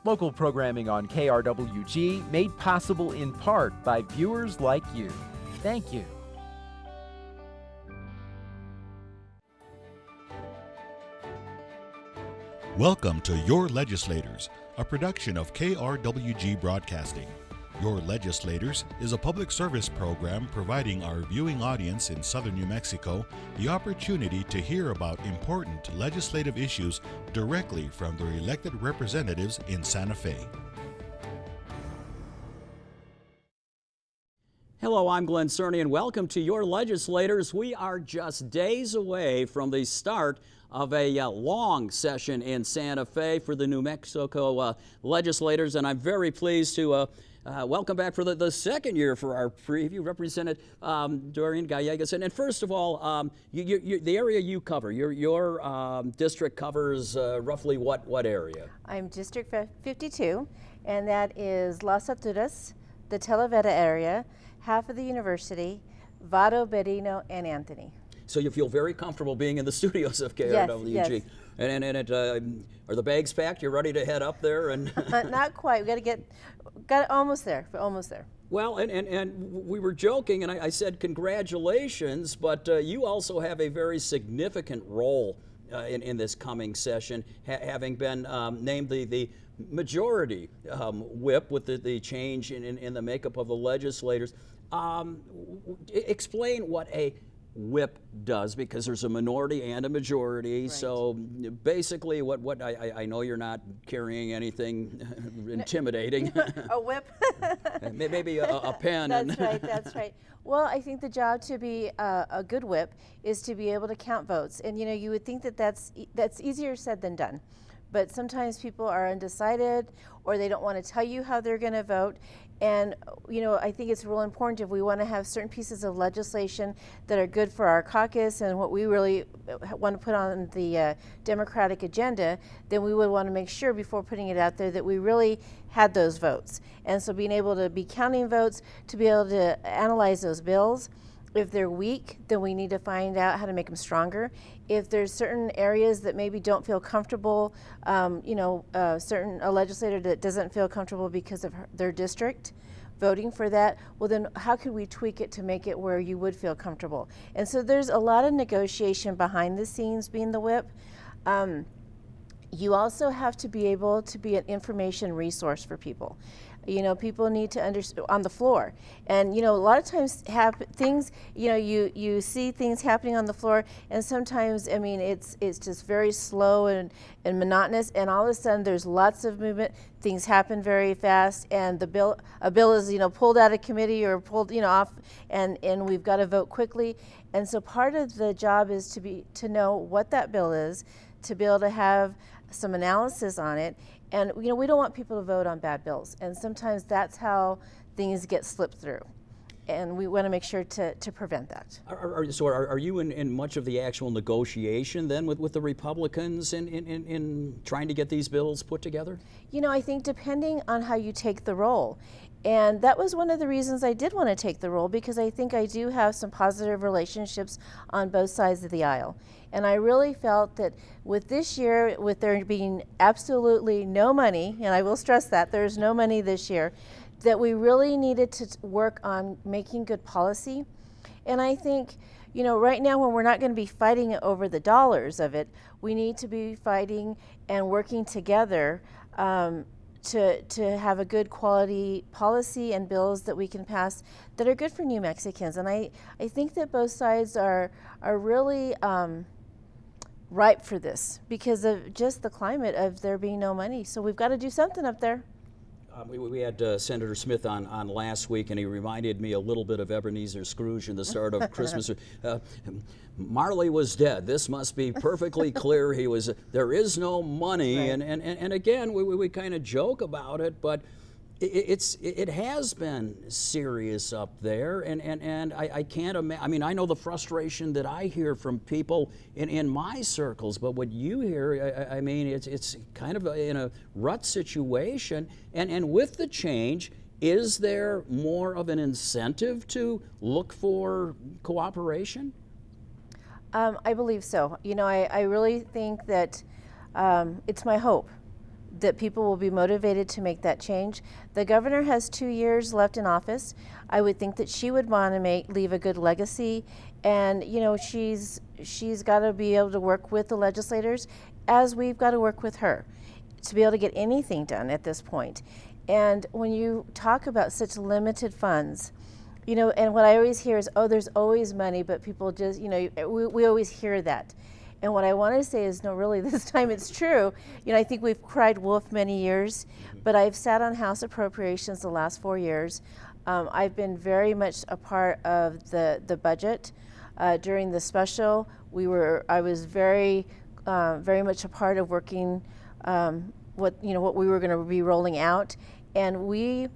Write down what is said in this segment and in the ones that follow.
Local programming on KRWG made possible in part by viewers like you. Thank you. Welcome to Your Legislators, a production of KRWG Broadcasting. Your Legislators is a public service program providing our viewing audience in southern New Mexico the opportunity to hear about important legislative issues directly from their elected representatives in Santa Fe. Hello, I'm Glenn Cerny, and welcome to Your Legislators. We are just days away from the start of a long session in Santa Fe for the New Mexico legislators, and I'm very pleased to welcome back for the second year for our preview, Representative Doreen Gallegos. And first of all, the area you cover, your district covers roughly what area? I'm District 52, and that is Las Alturas, the Talavera area, half of the university, Vado, Berino, and Anthony. So you feel very comfortable being in the studios of KRWG. Yes. And are the bags packed? You're ready to head up there? And Not quite. We got almost there. We're almost there. Well, and we were joking, and I said congratulations, but you also have a very significant role in this coming session, having been named the majority whip with the change in the makeup of the legislators. Explain what a whip does, because there's a minority and a majority. Right. So basically what I know you're not carrying anything intimidating. A whip. Maybe a pen. That's right. Well, I think the job to be a good whip is to be able to count votes. And you would think that that's easier said than done. But sometimes people are undecided, or they don't want to tell you how they're going to vote. And I think it's real important, if we want to have certain pieces of legislation that are good for our caucus and what we really want to put on the Democratic agenda, then we would want to make sure before putting it out there that we really had those votes. And so being able to be counting votes, to be able to analyze those bills. If they're weak, then we need to find out how to make them stronger. If there's certain areas that maybe don't feel comfortable, a legislator that doesn't feel comfortable because of their district voting for that, well then how could we tweak it to make it where you would feel comfortable? And so there's a lot of negotiation behind the scenes being the whip. You also have to be able to be an information resource for people. People need to understand on the floor. And, a lot of times things, you see things happening on the floor, and sometimes, it's just very slow and monotonous, and all of a sudden there's lots of movement, things happen very fast, and a bill is, pulled out of committee or pulled, off, and we've got to vote quickly. And so part of the job is to know what that bill is, to be able to have some analysis on it. And we don't want people to vote on bad bills, and sometimes that's how things get slipped through, and we want to make sure to prevent that. Are you in much of the actual negotiation then with the Republicans in trying to get these bills put together? I think depending on how you take the role. And that was one of the reasons I did want to take the role, because I think I do have some positive relationships on both sides of the aisle. And I really felt that with this year, with there being absolutely no money, and I will stress that there's no money this year, that we really needed to work on making good policy. And I think, right now when we're not going to be fighting over the dollars of it, we need to be fighting and working together to have a good quality policy and bills that we can pass that are good for New Mexicans. And I think that both sides are really ripe for this because of just the climate of there being no money. So we've got to do something up there. We had Senator Smith on last week, and he reminded me a little bit of Ebenezer Scrooge in the start of Christmas. Marley was dead. This must be perfectly clear. There is no money, right. and again, we kind of joke about it, but it has been serious up there, and I can't imagine. I know the frustration that I hear from people in my circles, but what you hear, it's kind of in a rut situation, and with the change, is there more of an incentive to look for cooperation? I believe so. I really think that it's my hope that people will be motivated to make that change. The governor has 2 years left in office. I would think that she would want to leave a good legacy, and she's got to be able to work with the legislators, as we've got to work with her, to be able to get anything done at this point. And when you talk about such limited funds, and what I always hear is, oh, there's always money, but people just, we always hear that. And what I want to say is, no, really, this time it's true. I think we've cried wolf many years, but I've sat on House Appropriations the last 4 years. I've been very much a part of the budget. During the special, I was very much a part of working what we were going to be rolling out, and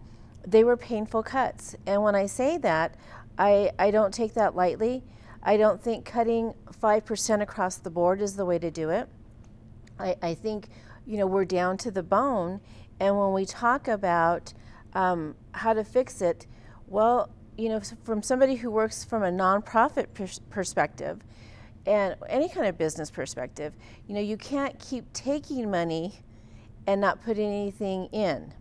they were painful cuts. And when I say that, I don't take that lightly. I don't think cutting 5% across the board is the way to do it. I think, we're down to the bone. And when we talk about how to fix it, well, from somebody who works from a nonprofit perspective and any kind of business perspective, you can't keep taking money and not putting anything in.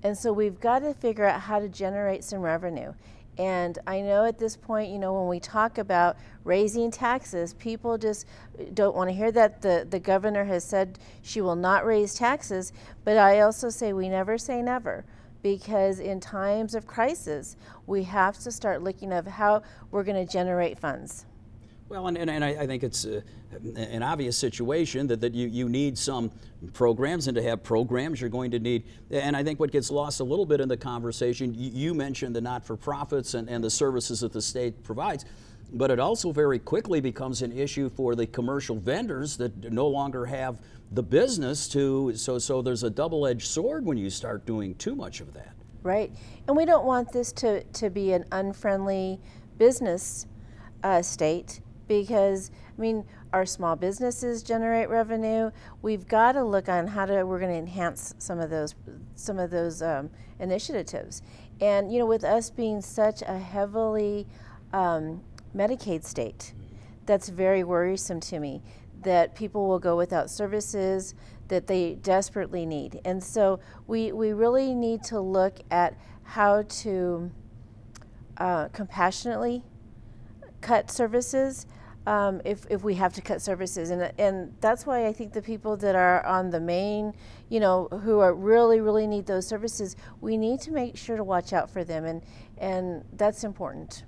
And so we've got to figure out how to generate some revenue. And I know at this point, when we talk about raising taxes, people just don't want to hear that. The governor has said she will not raise taxes, but I also say we never say never, because in times of crisis, we have to start looking at how we're going to generate funds. Well, and I think it's an obvious situation that you need some programs, and to have programs you're going to need, and I think what gets lost a little bit in the conversation, you mentioned the not-for-profits and the services that the state provides, but it also very quickly becomes an issue for the commercial vendors that no longer have the business so there's a double-edged sword when you start doing too much of that. Right, and we don't want this to be an unfriendly business state, because our small businesses generate revenue. We've got to look on we're going to enhance some of those initiatives. And with us being such a heavily Medicaid state, that's very worrisome to me, that people will go without services that they desperately need. And so we really need to look at how to compassionately cut services, if we have to cut services, and that's why I think the people that are on the main, who are really need those services, we need to make sure to watch out for them, and that's important.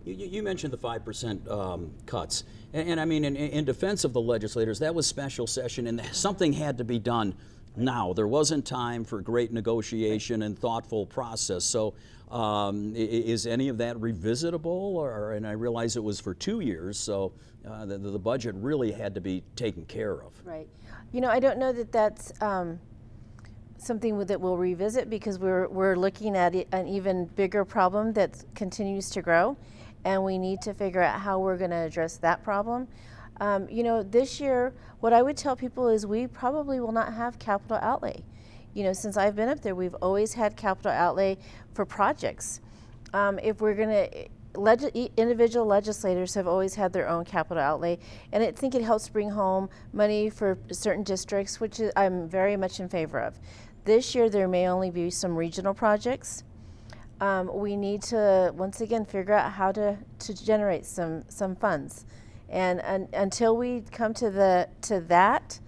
You mentioned the 5% cuts, and in defense of the legislators, that was special session, and something had to be done now. There wasn't time for great negotiation and thoughtful process. So is any of that revisitable? And I realize it was for 2 years, so the budget really had to be taken care of. Right. I don't know that that's something that we'll revisit, because we're looking at an even bigger problem that continues to grow, and we need to figure out how we're going to address that problem. This year, what I would tell people is we probably will not have capital outlay. Since I've been up there, we've always had capital outlay for projects. If we're going to, individual legislators have always had their own capital outlay, and I think it helps bring home money for certain districts, which I'm very much in favor of. This year, there may only be some regional projects. We need to, once again, figure out how to generate some funds. And until we come to that,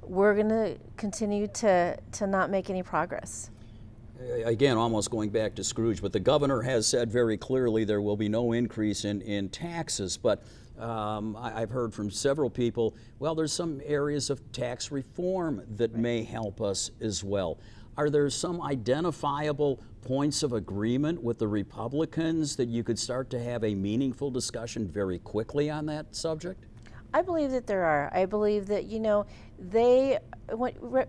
we're going to continue to not make any progress. Again, almost going back to Scrooge, but the governor has said very clearly there will be no increase in taxes. But I've heard from several people, well, there's some areas of tax reform that may help us as well. Are there some identifiable points of agreement with the Republicans that you could start to have a meaningful discussion very quickly on that subject? I believe that there are. I believe that,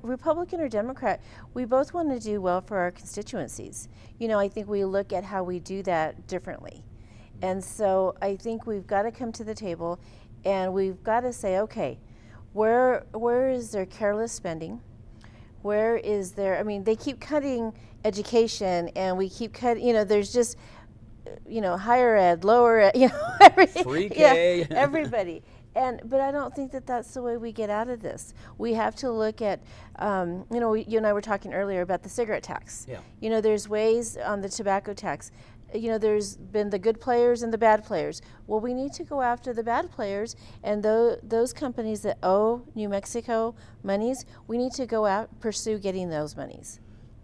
Republican or Democrat, we both want to do well for our constituencies. I think we look at how we do that differently. And so I think we've got to come to the table, and we've got to say, okay, where is there careless spending? Where is there, they keep cutting education, and we keep cutting, there's just, higher ed, lower ed, Free K. Yeah, everybody. But I don't think that that's the way we get out of this. We have to look at, you and I were talking earlier about the cigarette tax. Yeah. There's ways on the tobacco tax. There's been the good players and the bad players. Well, we need to go after the bad players, and those companies that owe New Mexico monies, we need to go out, pursue getting those monies.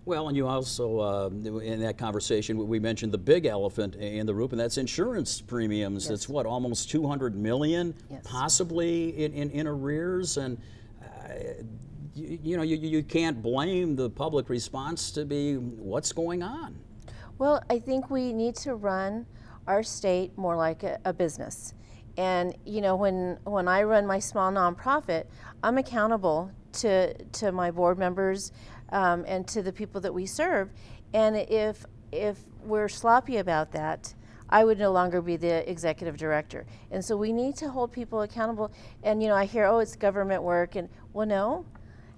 Well, and you also, in that conversation, we mentioned the big elephant in the room, and that's insurance premiums. Yes. That's what, almost $200 million, Yes. possibly in arrears, and you can't blame the public response to be what's going on. Well, I think we need to run our state more like a business. And when I run my small nonprofit, I'm accountable to my board members and to the people that we serve. And if we're sloppy about that, I would no longer be the executive director. And so we need to hold people accountable. And I hear, oh, it's government work, and well, no,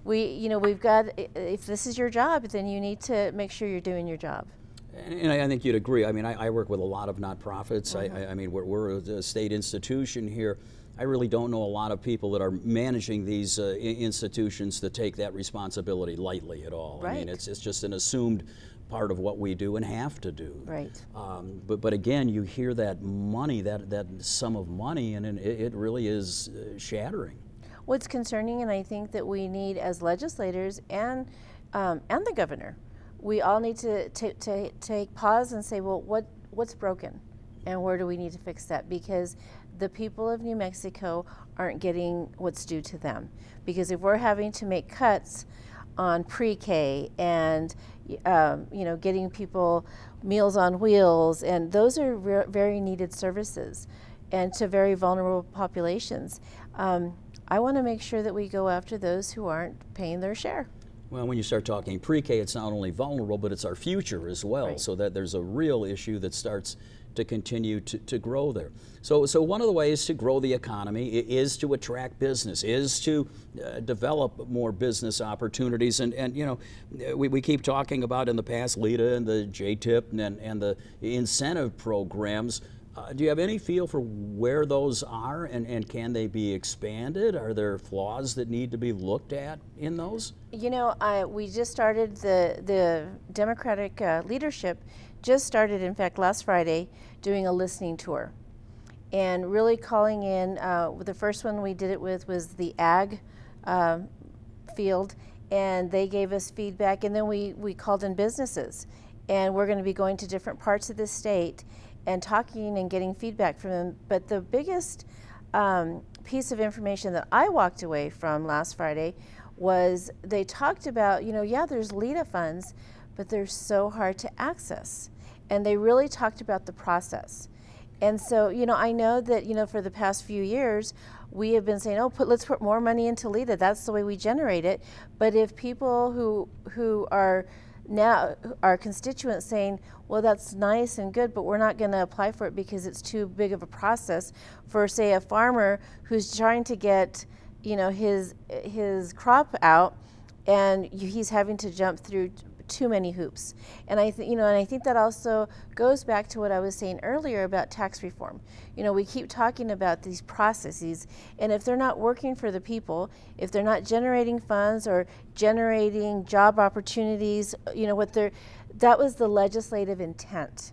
we've got. If this is your job, then you need to make sure you're doing your job. And I think you'd agree. I mean, I work with a lot of nonprofits. I mean, we're a state institution here. I really don't know a lot of people that are managing these institutions that take that responsibility lightly at all. Right. I mean, it's just an assumed part of what we do and have to do. Right. But again, you hear that money, that sum of money, and it really is shattering. What's concerning, and I think that we need as legislators and the governor, we all need to take pause and say, well, what's broken, and where do we need to fix that? Because the people of New Mexico aren't getting what's due to them. Because if we're having to make cuts on pre-K and getting people Meals on Wheels, and those are very needed services, and to very vulnerable populations, I want to make sure that we go after those who aren't paying their share. Well, when you start talking pre-K, it's not only vulnerable, but it's our future as well. Right. So that there's a real issue that starts to continue to grow there. So one of the ways to grow the economy is to attract business, is to develop more business opportunities. And we keep talking about in the past LEDA and the JTIP and the incentive programs. Do you have any feel for where those are, and can they be expanded? Are there flaws that need to be looked at in those? We just started the Democratic leadership just started, in fact, last Friday, doing a listening tour, and really calling in. The first one we did it with was the ag field, and they gave us feedback, and then we called in businesses, and we're going to be going to different parts of the state and talking and getting feedback from them. But the biggest piece of information that I walked away from last Friday was they talked about, there's LEDA funds, but they're so hard to access. And they really talked about the process. And so, I know that, for the past few years, we have been saying, let's put more money into LEDA. That's the way we generate it. But if people who are now our constituents saying, well, that's nice and good, but we're not going to apply for it because it's too big of a process for, say, a farmer who's trying to get, his crop out, and he's having to jump through too many hoops. And I think that also goes back to what I was saying earlier about tax reform. We keep talking about these processes, and if they're not working for the people, if they're not generating funds or generating job opportunities, that was the legislative intent.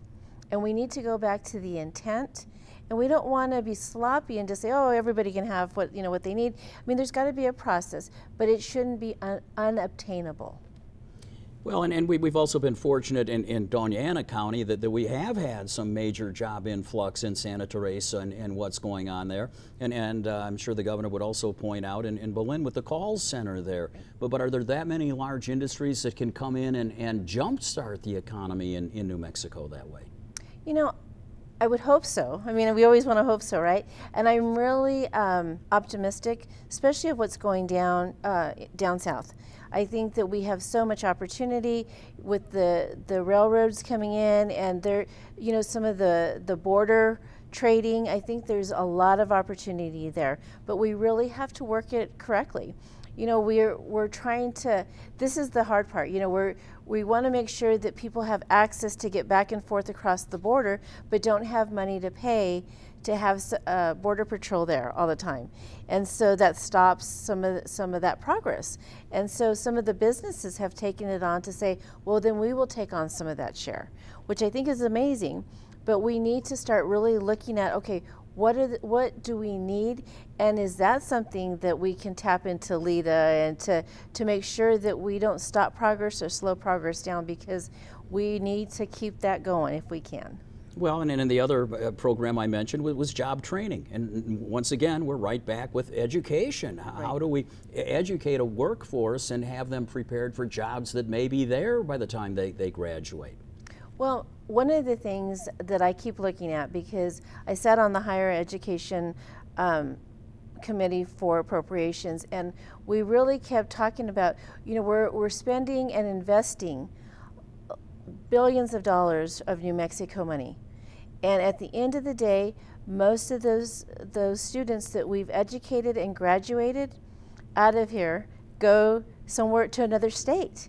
And we need to go back to the intent. And we don't want to be sloppy and just say, everybody can have what they need. I mean, there's got to be a process, but it shouldn't be unobtainable. Well, and we've also been fortunate in Doña Ana County that we have had some major job influx in Santa Teresa and what's going on there. And I'm sure the governor would also point out in Berlin with the call center there. But are there that many large industries that can come in and jumpstart the economy in New Mexico that way? I would hope so. I mean, we always want to hope so, right? And I'm really optimistic, especially of what's going down south. I think that we have so much opportunity with the railroads coming in, and some of the border trading. I think there's a lot of opportunity there, but we really have to work it correctly. We're trying to. This is the hard part. We want to make sure that people have access to get back and forth across the border, but don't have money to pay to have border patrol there all the time, and so that stops some of that progress. And so some of the businesses have taken it on to say, well, then we will take on some of that share, which I think is amazing. But we need to start really looking at, okay, what do we need, and is that something that we can tap into LEDA and to make sure that we don't stop progress or slow progress down, because we need to keep that going if we can. Well, and then the other program I mentioned was job training. And once again, we're right back with education. How do we educate a workforce and have them prepared for jobs that may be there by the time they graduate? Well, one of the things that I keep looking at, because I sat on the higher education committee for appropriations, and we really kept talking about, we're spending and investing billions of dollars of New Mexico money. And at the end of the day, most of those students that we've educated and graduated out of here go somewhere to another state.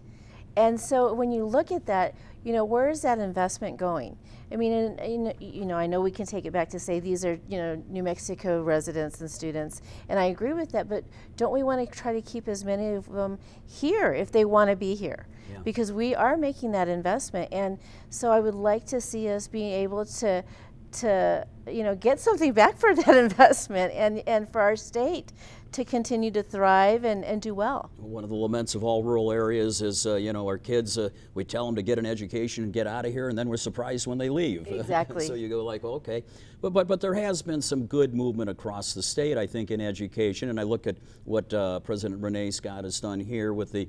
And so when you look at that, where is that investment going? I mean, and, I know we can take it back to say these are, New Mexico residents and students, and I agree with that, but don't we want to try to keep as many of them here if they want to be here? Yeah. Because we are making that investment, and so I would like to see us being able to get something back for that investment, and for our state to continue to thrive and do well. One of the laments of all rural areas is, our kids, we tell them to get an education and get out of here, and then we're surprised when they leave. Exactly. So you go like, okay. But there has been some good movement across the state, I think, in education, and I look at what President Renee Scott has done here with the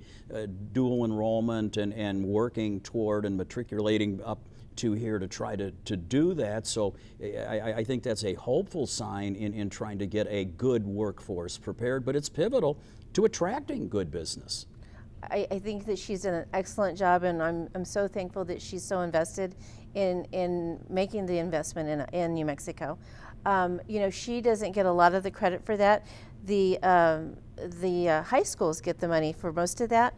dual enrollment and working toward and matriculating up to here to try to do that. So I think that's a hopeful sign in trying to get a good workforce prepared, but it's pivotal to attracting good business. I think that she's done an excellent job, and I'm so thankful that she's so invested in making the investment in New Mexico. She doesn't get a lot of the credit for that. The high schools get the money for most of that,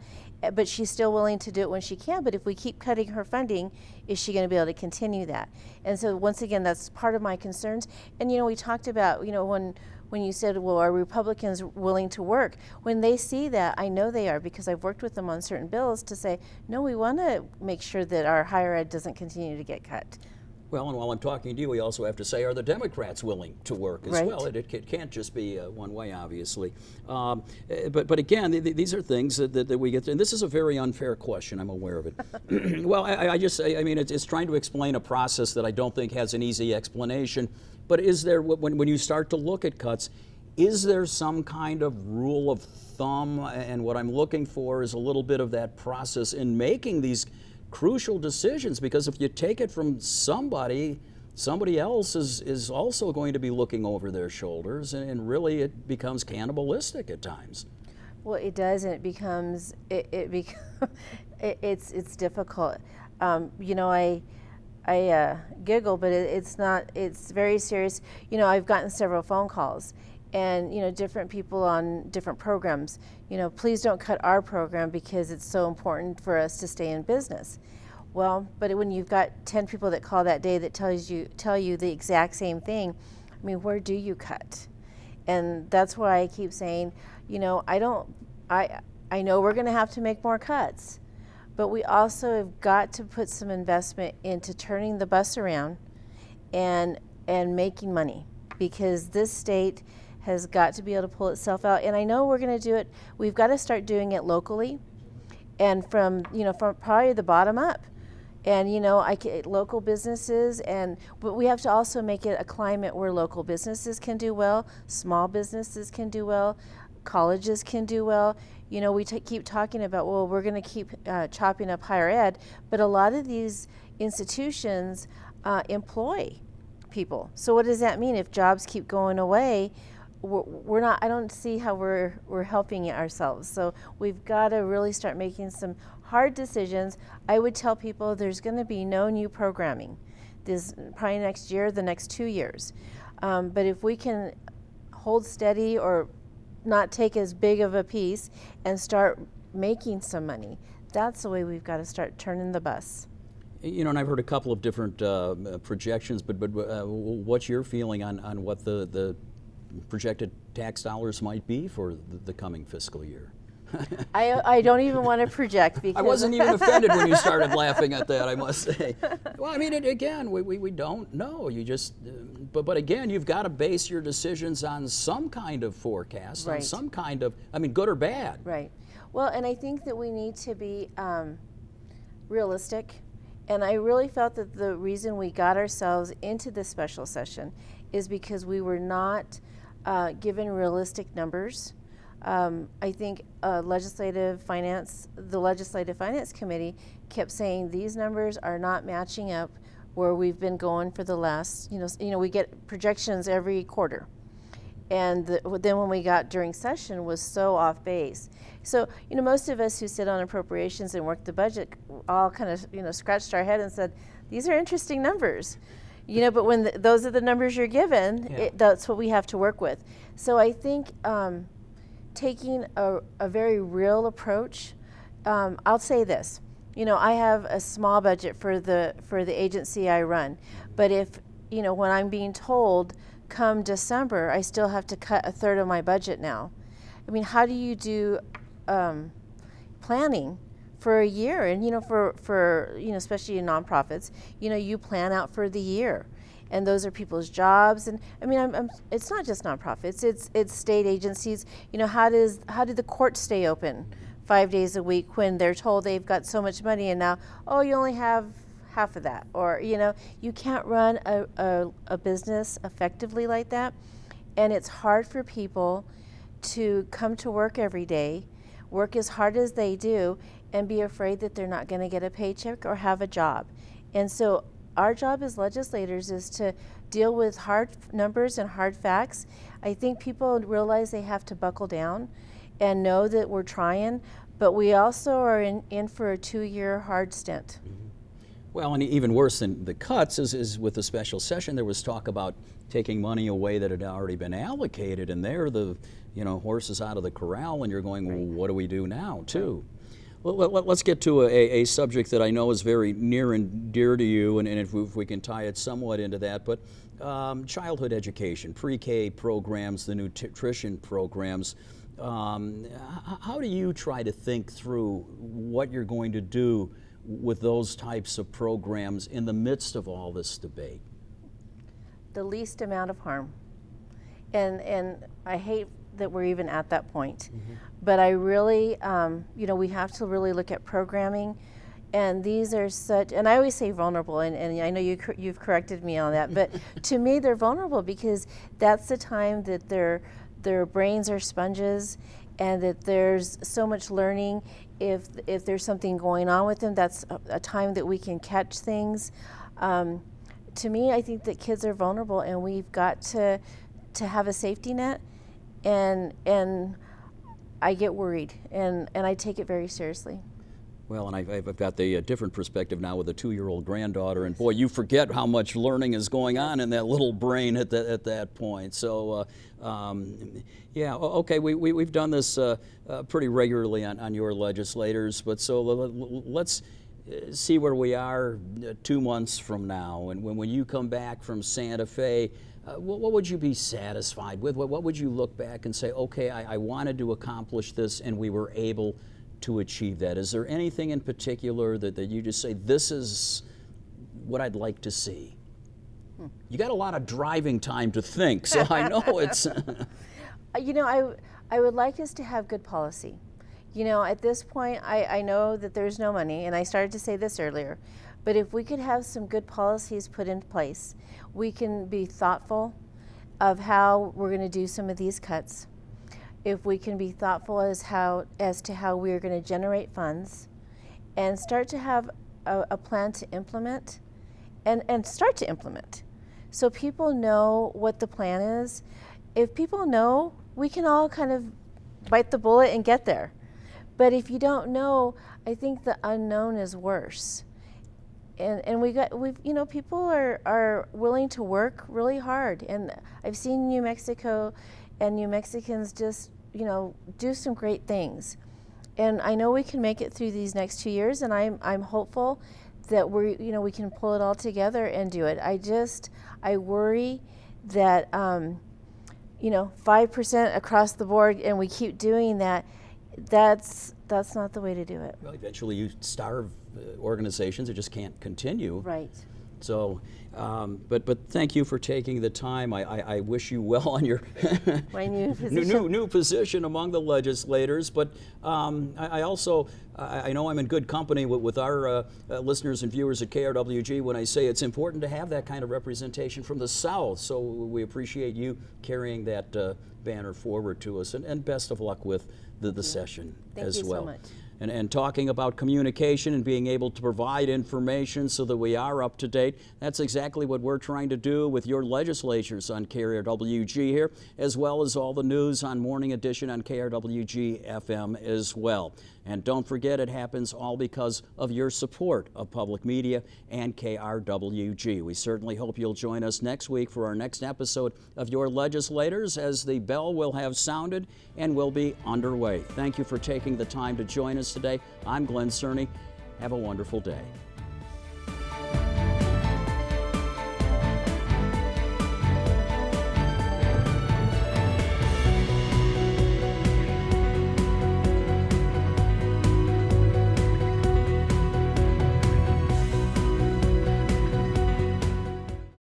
but she's still willing to do it when she can. But if we keep cutting her funding, is she going to be able to continue that? And so once again, that's part of my concerns. And we talked about, when you said, well, are Republicans willing to work? When they see that, I know they are, because I've worked with them on certain bills to say, no, we want to make sure that our higher ed doesn't continue to get cut. Well, and while I'm talking to you, we also have to say, are the Democrats willing to work as well? It can't just be one way, obviously. But again, these are things that we get to, and this is a very unfair question, I'm aware of it. Well, I mean, it's trying to explain a process that I don't think has an easy explanation. But is there, when you start to look at cuts, is there some kind of rule of thumb? And what I'm looking for is a little bit of that process in making these crucial decisions, because if you take it from somebody else is also going to be looking over their shoulders, and really it becomes cannibalistic at times. Well, it does, and it becomes it's difficult. I giggle, but it's not. It's very serious. I've gotten several phone calls, and different people on different programs. Please don't cut our program because it's so important for us to stay in business. Well, but when you've got 10 people that call that day that tell you the exact same thing, I mean, where do you cut? And that's why I keep saying, I know we're going to have to make more cuts, but we also have got to put some investment into turning the bus around and making money, because this state has got to be able to pull itself out. And I know we're going to do it. We've got to start doing it locally, and from probably the bottom up. And local businesses, but we have to also make it a climate where local businesses can do well, small businesses can do well, colleges can do well. We keep talking about, well, we're going to keep chopping up higher ed, but a lot of these institutions employ people. So what does that mean? If jobs keep going away, we're not. I don't see how we're helping ourselves. So we've got to really start making some hard decisions. I would tell people there's going to be no new programming this probably next year, the next 2 years. But if we can hold steady or not take as big of a piece and start making some money, that's the way we've got to start turning the bus. You know, and I've heard a couple of different projections, but what's your feeling on what the projected tax dollars might be for the coming fiscal year? I don't even want to project because I wasn't even offended when you started laughing at that, I must say. Well, I mean, again, we don't know. You just, but again, you've got to base your decisions on some kind of forecast, on Right. some kind of, I mean, good or bad. Right. Well, and I think that we need to be realistic. And I really felt that the reason we got ourselves into this special session is because we were not given realistic numbers. I think the Legislative Finance Committee kept saying these numbers are not matching up where we've been going for the last, we get projections every quarter. And then when we got during session was so off base. So, most of us who sit on appropriations and work the budget all kind of, scratched our head and said, these are interesting numbers. But when those are the numbers you're given, that's what we have to work with. So I think taking a very real approach, I'll say this, I have a small budget for the agency I run, but if, when I'm being told come December, I still have to cut a third of my budget now. I mean, how do you do planning for a year? And, for especially in nonprofits, you plan out for the year. And those are people's jobs, and I mean, it's not just nonprofits; it's state agencies. How do the courts stay open 5 days a week when they're told they've got so much money, and now, you only have half of that, or you can't run a business effectively like that, and it's hard for people to come to work every day, work as hard as they do, and be afraid that they're not going to get a paycheck or have a job, and so. Our job as legislators is to deal with hard numbers and hard facts. I think people realize they have to buckle down and know that we're trying, but we also are in for a 2-year hard stint. Mm-hmm. Well, and even worse than the cuts is with the special session, there was talk about taking money away that had already been allocated, and there the horses out of the corral, and you're going, well, what do we do now, too? Right. Well, let's get to a subject that I know is very near and dear to you, and if we can tie it somewhat into that, but childhood education, pre-K programs, the nutrition programs. How do you try to think through what you're going to do with those types of programs in the midst of all this debate? The least amount of harm. And I hate that we're even at that point. Mm-hmm. But I really, we have to really look at programming, and these are such, and I always say vulnerable, and I know you've corrected me on that, but to me they're vulnerable because that's the time that their brains are sponges, and that there's so much learning. If there's something going on with them, that's a time that we can catch things. To me, I think that kids are vulnerable, and we've got to have a safety net, and I get worried, and I take it very seriously. Well, and I've got the different perspective now with a 2-year-old granddaughter, and boy, you forget how much learning is going on in that little brain at that point. So, yeah, okay, we've done this pretty regularly on your legislators, but so let's see where we are 2 months from now, and when you come back from Santa Fe. What would you be satisfied with? What would you look back and say, okay, I wanted to accomplish this and we were able to achieve that? Is there anything in particular that you just say, this is what I'd like to see? You got a lot of driving time to think, so I know it's... I would like us to have good policy. At this point, I know that there's no money, and I started to say this earlier, but if we could have some good policies put in place, we can be thoughtful of how we're going to do some of these cuts. If we can be thoughtful as to how we are going to generate funds, and start to have a plan to implement, and start to implement, so people know what the plan is. If people know, we can all kind of bite the bullet and get there. But if you don't know, I think the unknown is worse. And people are willing to work really hard, and I've seen New Mexico and New Mexicans just do some great things, and I know we can make it through these next 2 years, and I'm hopeful that we can pull it all together and do it. I worry that 5% across the board, and we keep doing that. That's not the way to do it. Well, eventually you starve organizations that just can't continue. Right. So, but thank you for taking the time. I wish you well on your My new position. new position among the legislators. But I also I know I'm in good company with our listeners and viewers at KRWG when I say it's important to have that kind of representation from the South. So we appreciate you carrying that banner forward to us, and best of luck with the session as well. Thank you so much. And talking about communication and being able to provide information so that we are up to date, that's exactly what we're trying to do with your legislatures on KRWG here, as well as all the news on Morning Edition on KRWG FM as well. And don't forget, it happens all because of your support of public media and KRWG. We certainly hope you'll join us next week for our next episode of Your Legislators, as the bell will have sounded and will be underway. Thank you for taking the time to join us today. I'm Glenn Cerny. Have a wonderful day.